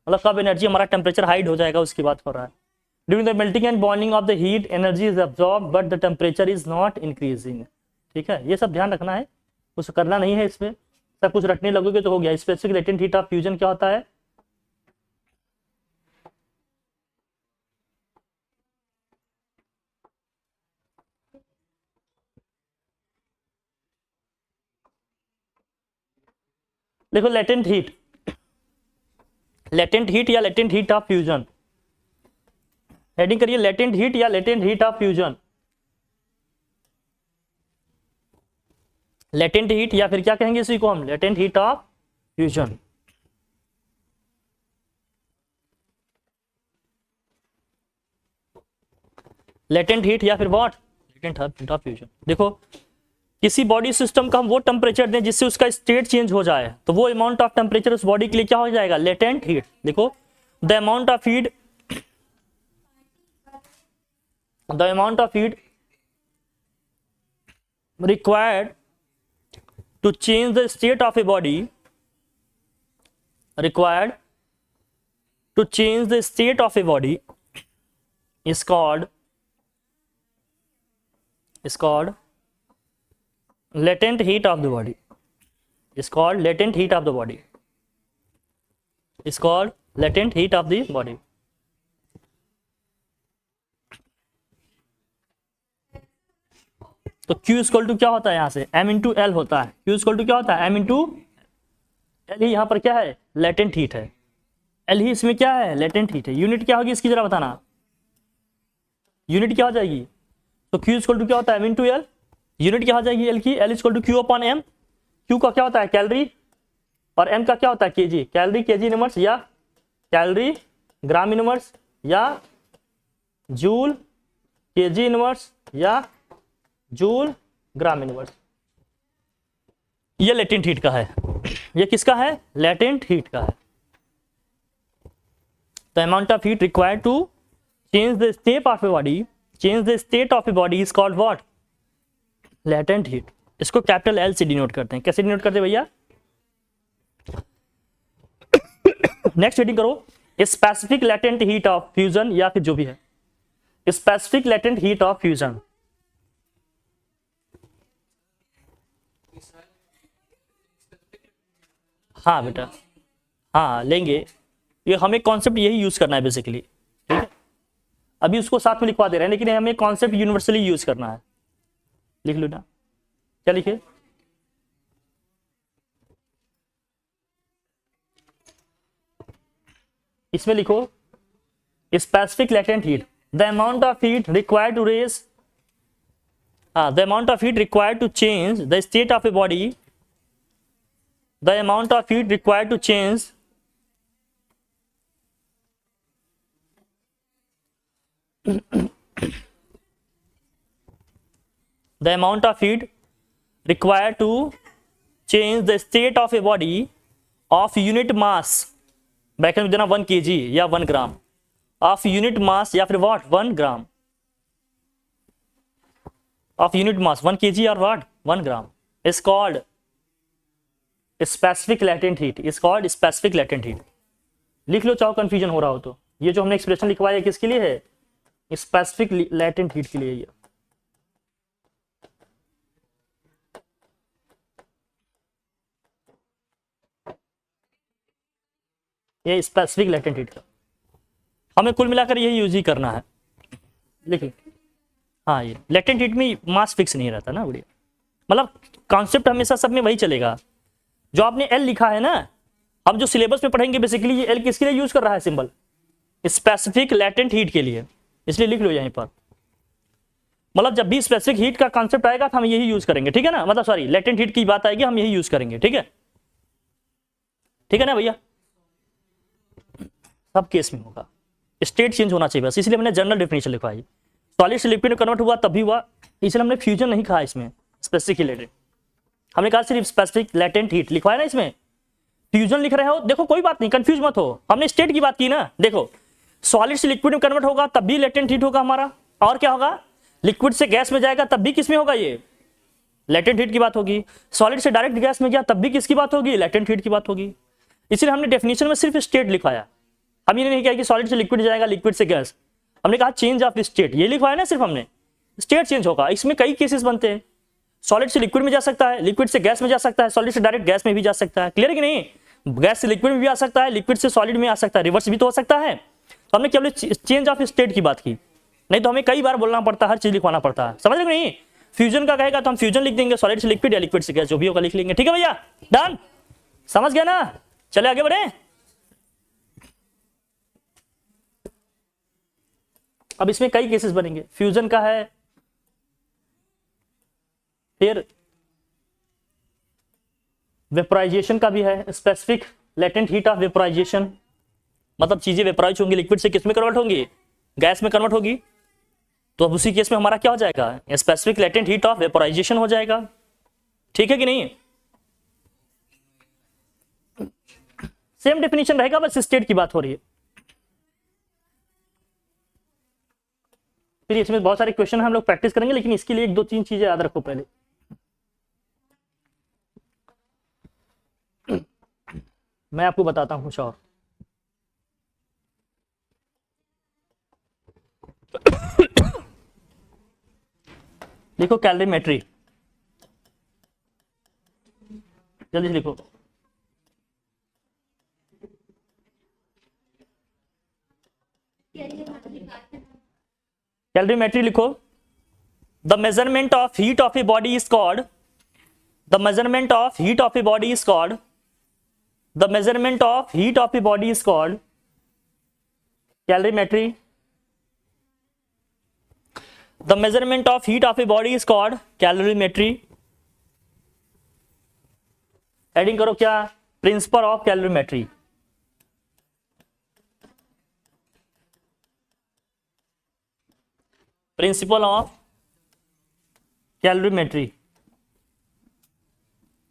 मतलब कब एनर्जी हमारा टेम्परेचर हाइड हो जाएगा उसकी बात हो रहा है। During the melting and boiling of the heat energy is absorb but the temperature is not increasing. ठीक है, ये सब ध्यान रखना है, कुछ करना नहीं है इसमें, सब कुछ रटने लगोगे तो हो गया। Specific latent heat of fusion क्या होता है, देखो लेटेंट हीट, लेटेंट हीट या latent heat of fusion, heading करिए लेटेंट हीट या latent heat of fusion. Latent heat या फिर क्या कहेंगे इसी को हम, latent heat of fusion. Latent heat या फिर what, latent heat of fusion. देखो, किसी बॉडी सिस्टम का हम वो टेम्परेचर दें जिससे उसका स्टेट चेंज हो जाए, तो वो अमाउंट ऑफ टेम्परेचर उस बॉडी के लिए क्या हो जाएगा, लेटेंट हीट। देखो, the amount of heat, the amount of heat required to change the state of a body, required to change the state of a body is called latent heat of the body, is called latent heat of the body, is called latent heat of the body। तो Q equal to क्या होता है, यहाँ से M into L होता है। Q equal to क्या होता है, M इंटू एल ही यहाँ पर क्या है, लेटेंट हीट है। एल ही इसमें क्या है, लेटेंट हीट है। यूनिट क्या होगी इसकी जरा बताना, यूनिट क्या हो जाएगी, तो Q इक्वल टू क्या होता है, M इंटू एल। यूनिट क्या हो जाएगी एल की, L equal to Q upon M। Q का क्या होता है, कैलोरी, और M का क्या होता है, केजी। कैलोरी केजी इनवर्स, या कैलोरी ग्राम इनवर्स, या जूल केजी इनवर्स, या जूल ग्राम इनवर्स। ये लेटेंट हीट का है, ये किसका है, लेटेंट हीट का है। The amount of heat required to change the state of a body, change the state of a body is called what, latent heat. इसको कैपिटल एल से डिनोट करते हैं। कैसे डिनोट करते हैं भैया, नेक्स्ट हेडिंग करो, specific latent heat of fusion, या फिर जो भी है, specific latent heat of fusion. हाँ बेटा, हाँ लेंगे, ये हमें कॉन्सेप्ट यही यूज करना है बेसिकली। ठीक है, अभी उसको साथ में लिखवा दे रहे हैं, लेकिन हमें कॉन्सेप्ट यूनिवर्सली यूज करना है। लिख लो ना, क्या लिखे, इसमें लिखो specific latent heat, the amount of heat required to raise, the amount of heat required to change the state of a body, the amount of heat required to change the amount of heat required to change the state of a body of unit mass, bracket में देना 1 kg या 1 ग्राम, of unit मास या फिर what 1 gram of unit mass 1 kg और what 1 gram is called specific latent heat, is called specific latent heat. लिख लो चाहो confusion हो रहा हो तो। ये जो हमने एक्सप्रेशन लिखवाया है किसके लिए है? स्पेसिफिक लेटेंट हीट के लिए। ये स्पेसिफिक लेटेंट हीट का हमें कुल मिलाकर यही यूज ही करना है। लिखिए हाँ, ये लेटेंट हीट में मास फिक्स नहीं रहता ना, बढ़िया। मतलब कॉन्सेप्ट हमेशा सब में वही चलेगा। जो आपने एल लिखा है ना, हम जो सिलेबस में पढ़ेंगे बेसिकली ये एल किसके लिए यूज कर रहा है सिंबल? स्पेसिफिक लेटेंट हीट के लिए, इसलिए लिख लो यहीं पर। मतलब जब भी स्पेसिफिक हीट का कॉन्सेप्ट आएगा तो हम यही यूज करेंगे, ठीक है ना? मतलब सॉरी, लेटेंट हीट की बात आएगी हम यही यूज करेंगे, ठीक है? ठीक है ना भैया? सब केस में होगा, स्टेट चेंज होना चाहिए बस, इसलिए मैंने जनरल डेफिनेशन लिखवाई। सॉलिड से लिक्विड में कन्वर्ट हुआ तब भी हुआ, इसलिए हमने फ्यूजन नहीं कहा इसमें, स्पेसिफिक लेटेंट। हमने कहा सिर्फ स्पेसिफिक लेटेंट हीट लिखवाया ना इसमें। फ्यूजन लिख रहे हो, देखो कोई बात नहीं, कंफ्यूज मत हो, हमने स्टेट की बात की ना। देखो सॉलिड से लिक्विड में कन्वर्ट होगा तब भी लेटेंट हीट होगा हमारा, और क्या होगा? लिक्विड से गैस में जाएगा तब भी किस में होगा? ये लेटेंट हीट की बात होगी। सॉलिड से डायरेक्ट गैस में गया तब भी किसकी बात होगी? लेटेंट हीट की बात होगी। इसलिए हमने डेफिनेशन में सिर्फ स्टेट लिखवाया। हम ये नहीं कहा कि सॉलिड से लिक्विड जाएगा, लिक्विड से गैस। हमने कहा चेंज ऑफ स्टेट, ये लिखवाया ना सिर्फ हमने, स्टेट चेंज होगा। इसमें कई केसेस बनते हैं, सॉलिड से लिक्विड में जा सकता है, लिक्विड से गैस में जा सकता है, सॉलिड से डायरेक्ट गैस में भी जा सकता है। क्लियर है कि नहीं? गैस से लिक्विड में भी आ सकता है, लिक्विड से सॉलिड में आ सकता है, रिवर्स भी तो हो सकता है। तो हमने केवल चेंज ऑफ स्टेट की बात की, नहीं तो हमें कई बार बोलना पड़ता है, हर चीज लिखवाना पड़ता है। समझ रहे नहीं? फ्यूजन का कहेगा तो हम फ्यूजन लिख देंगे, सॉलिड से लिक्विड या लिक्विड से गैस, जो भी होगा लिख लेंगे। ठीक है भैया, डन? समझ गया ना? चले आगे बढ़े। अब इसमें कई केसेस बनेंगे, फ्यूजन का है, फिर वेपोराइजेशन का भी है। Specific latent heat of vaporisation, मतलब चीजें वेपोराइज होंगी, लिक्विड से किस में कन्वर्ट होंगी? गैस में कन्वर्ट होगी। तो अब उसी केस में हमारा क्या हो जाएगा? Specific latent heat of vaporisation हो जाएगा। ठीक है कि नहीं? सेम डेफिनेशन रहेगा, बस स्टेट की बात हो रही है। फिर इसमें बहुत सारे क्वेश्चन हम लोग प्रैक्टिस करेंगे, लेकिन इसके लिए 1-2-3 चीजें याद रखो पहले। मैं आपको बताता हूं कुछ और। लिखो कैलोरीमेट्री, जल्दी से लिखो। कैलोरीमेट्री लिखो। The measurement of heat of a body is called, the measurement of heat of a body is called, the measurement of heat of a body is called calorimetry. The measurement of heat of a body is called calorimetry. Adding करो क्या? Principle of calorimetry. Principle of calorimetry,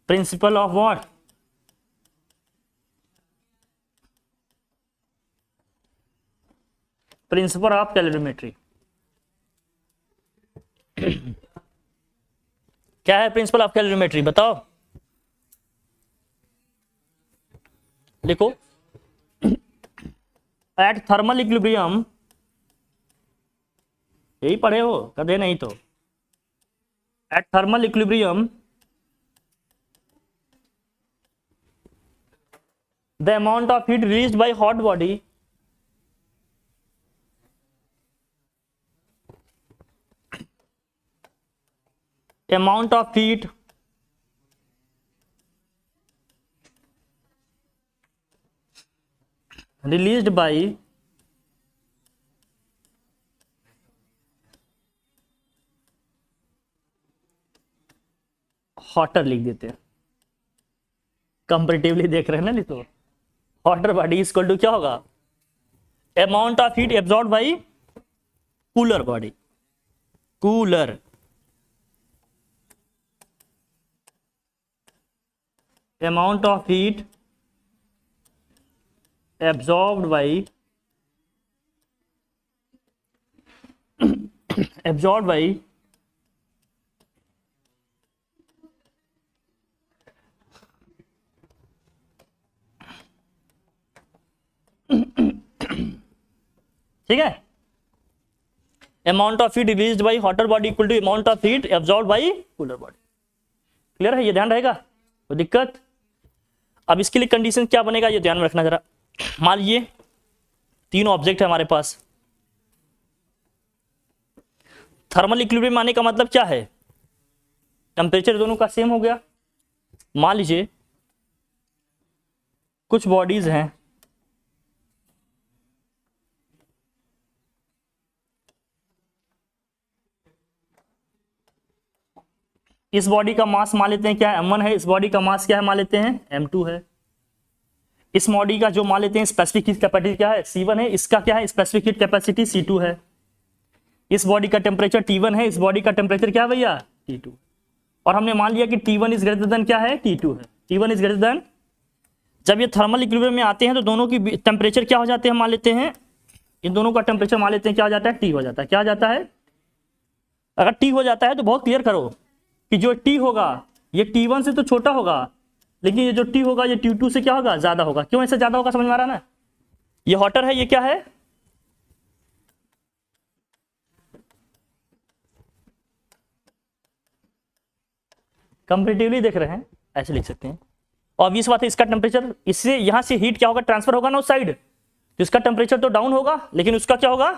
principle of what? Principle of calorimetry. क्या है principle of calorimetry? बताओ, लिखो। Eight thermal equilibrium, यही पढ़े हो कदे नहीं तो। At thermal equilibrium the amount of heat released by hot body amount of heat released by hotter लिख देते हैं, कंपेरेटिवली देख रहे हैं ना, नहीं तो hotter body is equal to क्या होगा? Amount of heat absorb by cooler body, cooler. amount of heat absorbed by absorb by ठीक है, amount of heat released by hotter body equal to amount of heat absorb by cooler body. Clear है, ये ध्यान रहेगा, कोई दिक्कत? अब इसके लिए कंडीशन क्या बनेगा ये ध्यान में रखना जरा। मान लीजिए तीन ऑब्जेक्ट है हमारे पास, थर्मल इक्विलिब्रियम आने का मतलब क्या है, टेम्परेचर दोनों का सेम हो गया। मान लीजिए कुछ बॉडीज हैं, इस बॉडी का मास मान लेते हैं क्या है, m1 है, इस बॉडी का मास क्या है मान लेते हैं m2 है, इस बॉडी का जो मान लेते हैं स्पेसिफिक हीट कैपेसिटी क्या है C1 है, इसका क्या है स्पेसिफिक हीट कैपेसिटी C2 है, इस बॉडी का टेम्परेचर T1 है, इस बॉडी का टेम्परेचर क्या है भैया T2, और हमने मान लिया कि T1 इज ग्रेटर देन क्या है T2 है, T1 इज ग्रेटर देन। जब ये थर्मल इक्विलिब्रियम में आते हैं तो दोनों की टेम्परेचर क्या हो जाते हैं मान लेते हैं, इन दोनों का टेम्परेचर मान लेते हैं क्या हो जाता है T हो जाता है, क्या हो जाता है, अगर T हो जाता है तो बहुत क्लियर करो कि जो T होगा ये T1 से तो छोटा होगा, लेकिन ये जो T होगा ये T2 से क्या होगा ज्यादा होगा। क्यों ऐसे ज्यादा होगा समझ में आ रहा ना, ये हॉटर है, ये क्या है कंपैरेटिवली देख रहे हैं, ऐसे लिख सकते हैं। ऑब्वियस बात है इसका टेम्परेचर, इससे यहां से हीट क्या होगा ट्रांसफर होगा ना उस साइड, तो इसका टेम्परेचर तो डाउन होगा लेकिन उसका क्या होगा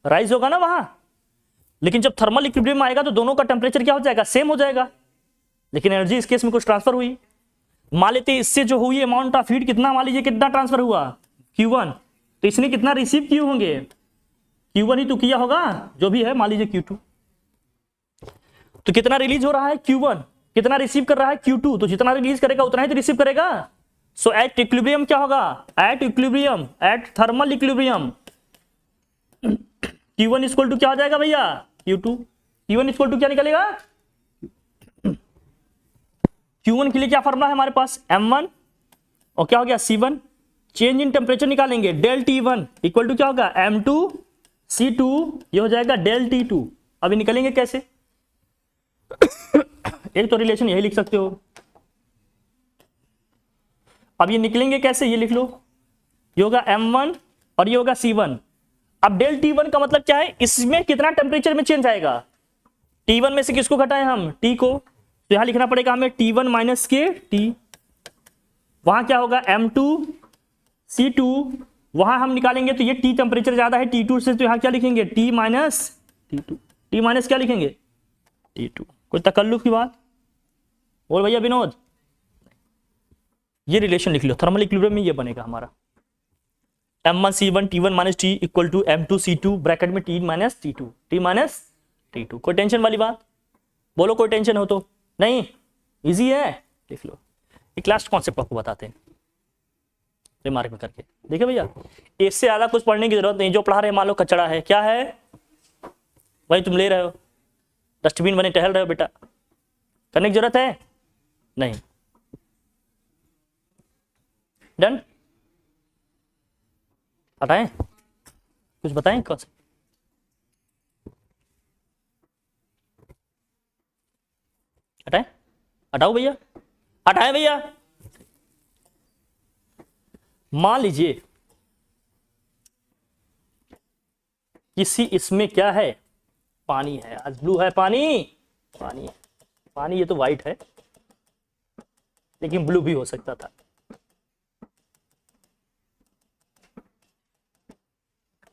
राइज होगा ना वहां। लेकिन जब थर्मल इक्विलिब्रियम आएगा तो दोनों का टेम्परेचर क्या हो जाएगा सेम हो जाएगा, लेकिन एनर्जी इस केस में कुछ ट्रांसफर हुई। मान लेते हैं इससे जो हुई अमाउंट ऑफ हीट कितना, मान लीजिए कितना ट्रांसफर हुआ Q1, तो इसने कितना रिसीव किए होंगे Q1 ही तो किया होगा जो भी है, मान लीजिए Q2, तो कितना रिलीज हो रहा है Q1, कितना रिसीव कर रहा है Q2, तो जितना रिलीज करेगा उतना ही तो रिसीव करेगा। सो एट इक्विलिब्रियम क्या होगा, at equilibrium, at thermal equilibrium Q1 equal to क्या हो जाएगा भैया Q2, Q1 इक्वल टू क्या निकलेगा, Q1 के लिए क्या फॉर्मूला है हमारे पास m1 और क्या हो गया C1, चेंज इन टेम्परेचर निकालेंगे डेल T1 इक्वल टू क्या होगा m2 C2, ये हो जाएगा डेल T2। अभी निकलेंगे कैसे एक तो रिलेशन यही लिख सकते हो, अब ये निकलेंगे कैसे ये लिख लो, ये होगा m1 और ये होगा C1। अब डेल T1 का मतलब क्या है, इसमें कितना टेम्परेचर में चेंज आएगा, T1 में से किसको घटाएं हम T को, तो यहां लिखना पड़ेगा हमें T1 माइनस के T, वहां क्या होगा m2 C2, वहां हम निकालेंगे तो ये T टेम्परेचर ज्यादा है T2 से, तो यहां क्या लिखेंगे T minus T2, T minus क्या लिखेंगे T2। कोई तकल्लुफ की बात बोल भैया विनोद, ये रिलेशन लिख लो, थर्मल इक्विलिब्रियम में ये बनेगा हमारा m1 C1 T1 minus T equal to m2 C2 bracket में T minus T2, T minus T2। कोई टेंशन वाली बात बोलो, कोई टेंशन हो तो नहीं, इजी है, लिख लो। एक लास्ट कॉन्सेप्ट आपको बताते हैं रिमार्क में करके, देखिए भैया इससे ज्यादा कुछ पढ़ने की जरूरत नहीं, जो पढ़ा रहे मान लो कचड़ा है, क्या है भाई तुम ले रहे हो डस्टबिन बने टहल रहे हो बेटा, करने की जरूरत है नहीं, डन, हटाएं कुछ बताएं कौन सा, हटाएं, हटाओ भैया, हटाएं भैया। मान लीजिए किसी इसमें क्या है पानी है, आज ब्लू है पानी, पानी है, पानी ये तो व्हाइट है लेकिन ब्लू भी हो सकता था।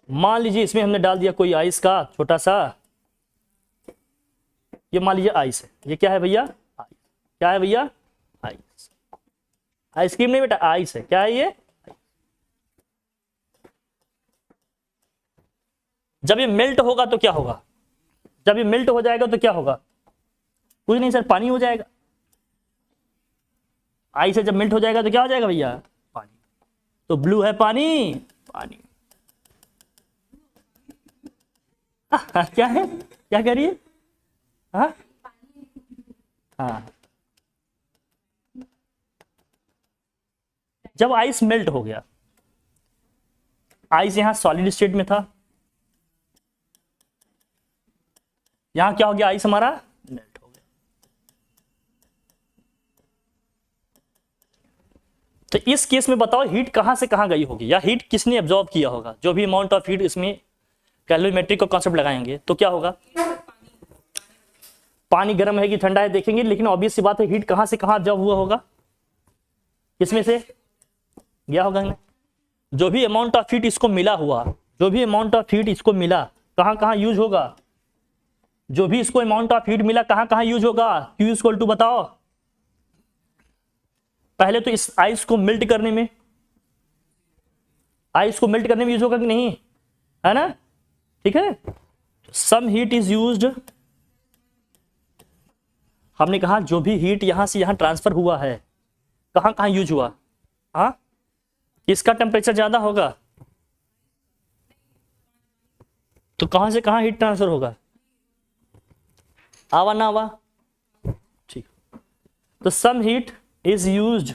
मान लीजिए इसमें हमने डाल दिया कोई आइस का छोटा सा, ये मान लीजिए आइस है, ये क्या है भैया आइस, क्या है भैया आइस, आइसक्रीम नहीं बेटा आइस है, क्या है ये, जब ये मेल्ट होगा तो क्या होगा, जब ये मेल्ट हो जाएगा तो क्या होगा, कुछ नहीं सर पानी हो जाएगा, आइस से जब मेल्ट हो जाएगा तो क्या हो जाएगा भैया पानी, तो ब्लू है पानी, पानी क्या है, क्या कह रही है, हाँ हाँ, जब आइस मेल्ट हो गया, आइस यहां सॉलिड स्टेट में था, यहां क्या हो गया, आइस हमारा मेल्ट हो गया। तो इस केस में बताओ हीट कहां से कहां गई होगी, या हीट किसने एब्जॉर्ब किया होगा। जो भी अमाउंट ऑफ हीट इसमें कैलोरीमेट्रिक का कॉन्सेप्ट लगाएंगे तो क्या होगा, पानी गर्म है कि ठंडा है देखेंगे, लेकिन ऑब्वियस सी बात है हीट कहां से कहां एब्जॉर्ब हुआ होगा, किसमें से गया होगा ना। जो भी अमाउंट ऑफ हीट इसको मिला हुआ, जो भी अमाउंट ऑफ हीट इसको मिला कहां कहां यूज होगा, जो भी इसको अमाउंट ऑफ हीट मिला कहां कहां यूज होगा। Q इक्वल टू बताओ, पहले तो इस आइस को मेल्ट करने में, आइस को मेल्ट करने में यूज होगा कि नहीं, है ना, ठीक है। सम हीट इज यूज्ड, हमने कहा जो भी हीट यहां से यहां ट्रांसफर हुआ है कहां कहां यूज हुआ, हाँ किसका टेम्परेचर ज्यादा होगा, तो कहां से कहां हीट ट्रांसफर होगा, आवा ना आवा, ठीक। तो some heat is used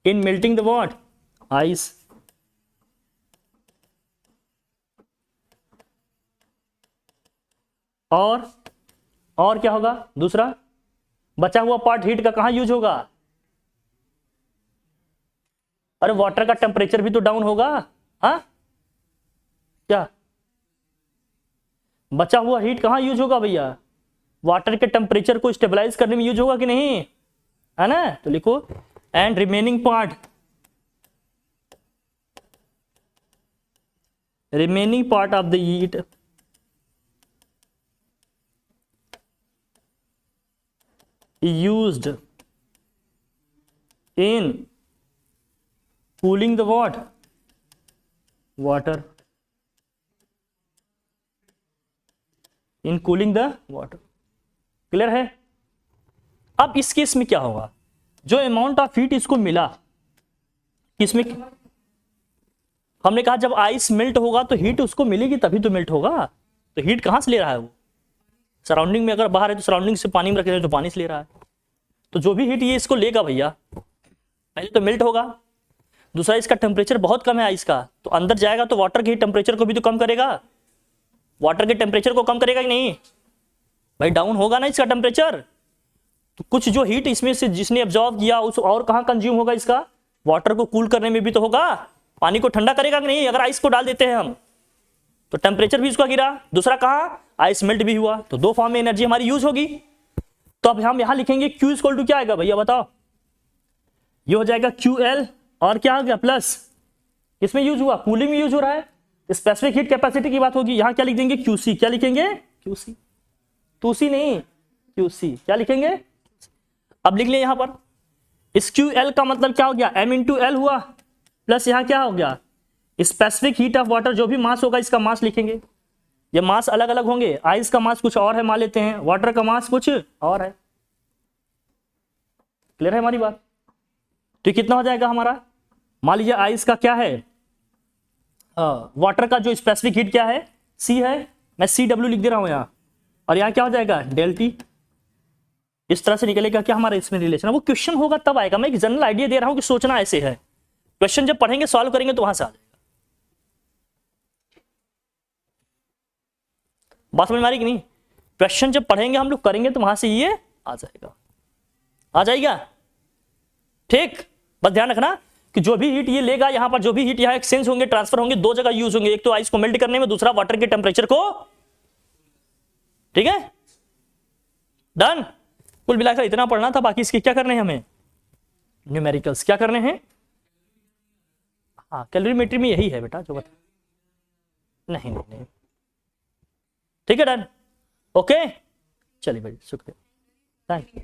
in melting the what, ice, और क्या होगा दूसरा, बचा हुआ पार्ट हीट का कहां यूज होगा, अरे वाटर का टेम्परेचर भी तो डाउन होगा, हाँ क्या, बचा हुआ हीट कहां यूज होगा भैया, वाटर के टेम्परेचर को स्टेबलाइज करने में यूज होगा कि नहीं, है ना। तो लिखो and remaining part, remaining part of the heat used in cooling the what, water, in cooling the water, clear है। अब इस केस में क्या होगा, जो अमाउंट ऑफ हीट इसको मिला, किसमें, हमने कहा जब आइस मेल्ट होगा तो हीट उसको मिलेगी तभी तो मेल्ट होगा। तो हीट कहां से ले रहा है वो, सराउंडिंग में अगर बाहर है तो सराउंडिंग से पानी में रखे हैं तो पानी से ले रहा है। तो जो भी हीट ये इसको लेगा भैया पहले तो मेल्ट होगा, दूसरा इसका टेम्परेचर बहुत कम है आइस का, तो अंदर जाएगा तो वाटर के टेम्परेचर को भी तो कम करेगा, वाटर के टेम्परेचर को कम करेगा कि नहीं भाई, डाउन होगा ना इसका टेम्परेचर। तो कुछ जो हीट इसमें से जिसने एब्जॉर्ब किया उस और कहां कंज्यूम होगा, इसका वाटर को कूल करने में भी तो होगा, पानी को ठंडा करेगा कि नहीं। अगर आइस को डाल देते हैं हम तो टेम्परेचर भी उसका गिरा, दूसरा कहां आइस मेल्ट भी हुआ, तो दो फॉर्म में एनर्जी हमारी यूज होगी। तो अब हम यहां लिखेंगे Q इक्वल टू क्या आएगा भैया बताओ, ये हो जाएगा QL और क्या आ गया प्लस, इसमें यूज हुआ कूलिंग में यूज हो रहा है, स्पेसिफिक हीट कैपेसिटी की बात होगी, यहां क्या लिख देंगे QC, क्या लिखेंगे QC, 2C नहीं QC, क्या लिखेंगे। अब लिख लें यहां पर इस QL का मतलब क्या हो गया, M इंटू L हुआ, प्लस यहां क्या हो गया स्पेसिफिक हीट ऑफ वाटर, जो भी मास होगा इसका मास लिखेंगे। ये मास अलग अलग होंगे, आइस का मास कुछ और है मान लेते हैं, वाटर का मास कुछ और है, क्लियर है हमारी बात। तो कितना हो जाएगा हमारा, मान लीजिए आइस का क्या है, वाटर का जो स्पेसिफिक हीट क्या है C है, मैं CW लिख दे रहा हूं यहां, और यहां क्या हो जाएगा डेल T। इस तरह से निकलेगा क्या हमारा इसमें रिलेशन, वो क्वेश्चन होगा तब आएगा, मैं एक जनरल आइडिया दे रहा हूं कि सोचना ऐसे है, क्वेश्चन जब पढ़ेंगे सॉल्व करेंगे तो वहां से आ जाएगा। बात समझ में आ रही कि नहीं, क्वेश्चन जब पढ़ेंगे हम लोग करेंगे तो वहां से ये आ जाएगा, आ जाएगा, ठीक। बस ध्यान रखना कि जो भी हीट ये लेगा यहां पर, जो भी हीट यहां एक्सचेंज होंगे ट्रांसफर होंगे, दो जगह यूज होंगे, एक तो आइस को मेल्ट करने में, दूसरा वाटर के टेम्परेचर को, ठीक है डन। कुल मिलाकर इतना पढ़ना था, बाकी इसके क्या करने हैं हमें, न्यूमेरिकल्स क्या करने हैं, हाँ कैलोरीमेट्री में यही है बेटा जो बता, नहीं नहीं नहीं, ठीक है डन, ओके चलिए भाई शुक्रिया, थैंक यू।